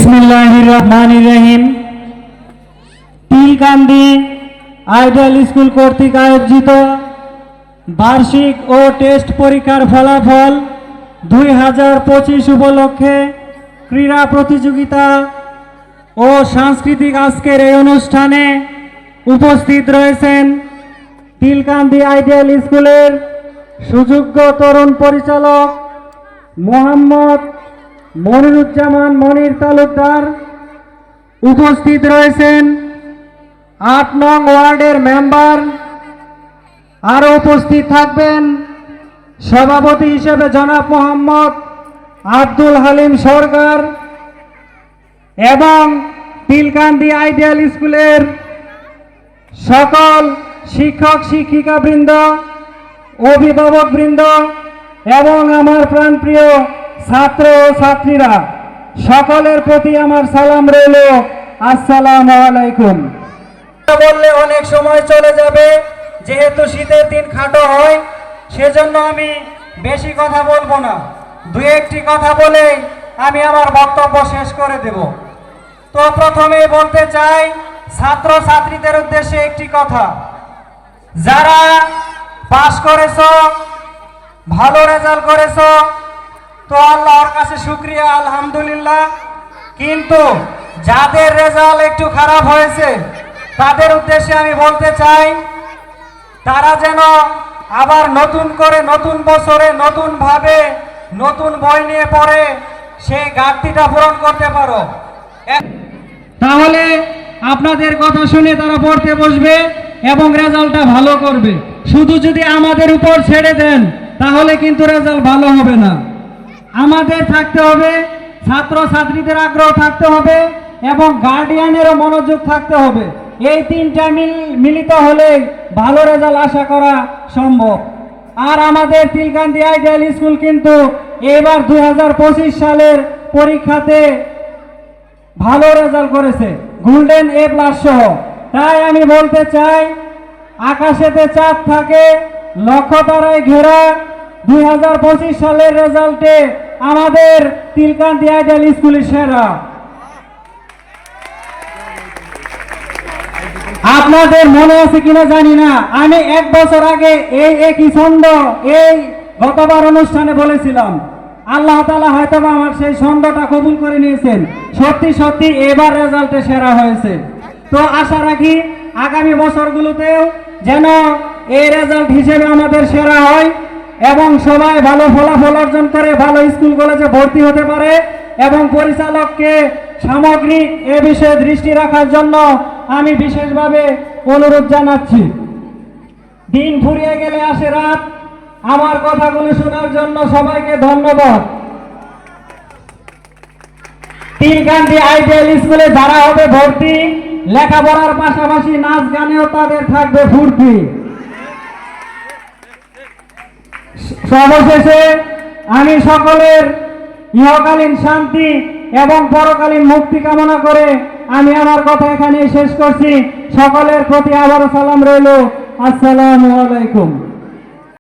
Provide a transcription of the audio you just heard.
বিসমিল্লাহির রহমানির রহিম। তিলকান্দি ideal school কর্তৃক আয়োজিত বার্ষিক ও টেস্ট পরীক্ষার ফলাফল 2025 উপলক্ষে ক্রীড়া প্রতিযোগিতা ও সাংস্কৃতিক আজকের এই অনুষ্ঠানে উপস্থিত রয়েছেন তিলকান্দি আইডিয়াল স্কুলের সুযোগ্য তরুণ পরিচালক মোহাম্মদ মনিরুজ্জামান মনির তালুকদার। উপস্থিত রয়েছেন 8 নং ওয়ার্ডের মেম্বার। আরও উপস্থিত থাকবেন সভাপতি হিসেবে জনাব মোহাম্মদ আব্দুল হালিম সরকার এবং তিলকান্দি আইডিয়াল স্কুলের সকল শিক্ষক শিক্ষিকাবৃন্দ, অভিভাবকবৃন্দ এবং আমার প্রাণপ্রিয় ছাত্র ও ছাত্রীরা, সকলের প্রতি আমার সালাম রইল। আসসালামু আলাইকুম। বললে অনেক সময় চলে যাবে, যেহেতু শীতের দিন খাটো হয়, সেজন্য আমি বেশি কথা বলবো না, দুই একটি কথা বলে আমি আমার বক্তব্য শেষ করে দেব। তো প্রথমেই বলতে চাই ছাত্র ছাত্রীদের উদ্দেশ্যে একটি কথা। যারা পাস করেছো, ভালো রেজাল্ট করেছো, তো আল্লাহর কাছে শুকরিয়া, আলহামদুলিল্লাহ। কিন্তু যাদের রেজাল্ট একটু খারাপ হয়েছে তাদের উদ্দেশ্যে আমি বলতে চাই, তারা যেন আবার নতুন করে নতুন বছরে নতুনভাবে নতুন বই নিয়ে পড়ে সেই ঘাটতিটা পূরণ করতে পারো। তাহলে আপনাদের কথা শুনে তারা পড়তে বসবে এবং রেজাল্টটা ভালো করবে। শুধু যদি আমাদের উপর ছেড়ে দেন তাহলে কিন্তু রেজাল্ট ভালো হবে না। আমাদের থাকতে হবে, ছাত্র ছাত্রীদের আগ্রহ থাকতে হবে এবং গার্ডিয়ানেরও মনোযোগ থাকতে হবে। এই তিনটা মিলিত হলে ভালো রেজাল্ট আশা করা সম্ভব। আর আমাদের তিলকান্দি আইডিয়াল স্কুল কিন্তু এবার 2025 সালের পরীক্ষাতে ভালো রেজাল্ট করেছে, গোল্ডেন A+ সহ। তাই আমি বলতে চাই, আকাশেতে চাঁদ থাকে, লক্ষ্য তারায় ঘেরা। 2025 সালের রেজাল্টে আমাদের তিলকান্দি আইডিয়াল স্কুলের সেরা। আপনাদের মনে আছে কিনা জানি না, আমি 1 বছর আগে এই একই ছন্দ এই গতবার অনুষ্ঠানে বলেছিলাম। আল্লাহ তাআলা হয়তো আমার সেই ছন্দটা কবুল করে নিয়েছেন। সত্যি সত্যি এবার রেজাল্টে সেরা হয়েছে। তো আশা রাখি আগামী বছরগুলোতেও যেন এই রেজাল্ট হিসেবে আমাদের সেরা হয় এবং সবাই ভালো ফলাফল অর্জন করে ভালো স্কুল কলেজে ভর্তি হতে পারে। এবং পরিচালককে সামগ্রিক এ বিষয়ে দৃষ্টি রাখার জন্য আমি বিশেষভাবে অনুরোধ জানাচ্ছি। দিন ফুরিয়ে গেলে আসে রাত। আমার কথাগুলো শোনার জন্য সবাইকে ধন্যবাদ। তিলকান্দি আইডিয়াল স্কুলে যারা হবে ভর্তি, লেখাপড়ার পাশাপাশি নাচ গানেও তাদের থাকবে ফুর্তি। সর্বশেষে আমি সকলের ইহকালীন শান্তি এবং পরকালীন মুক্তি কামনা করে আমি আমার কথা এখানে শেষ করছি। সকলের প্রতি আবারও সালাম রইল। আসসালামু আলাইকুম।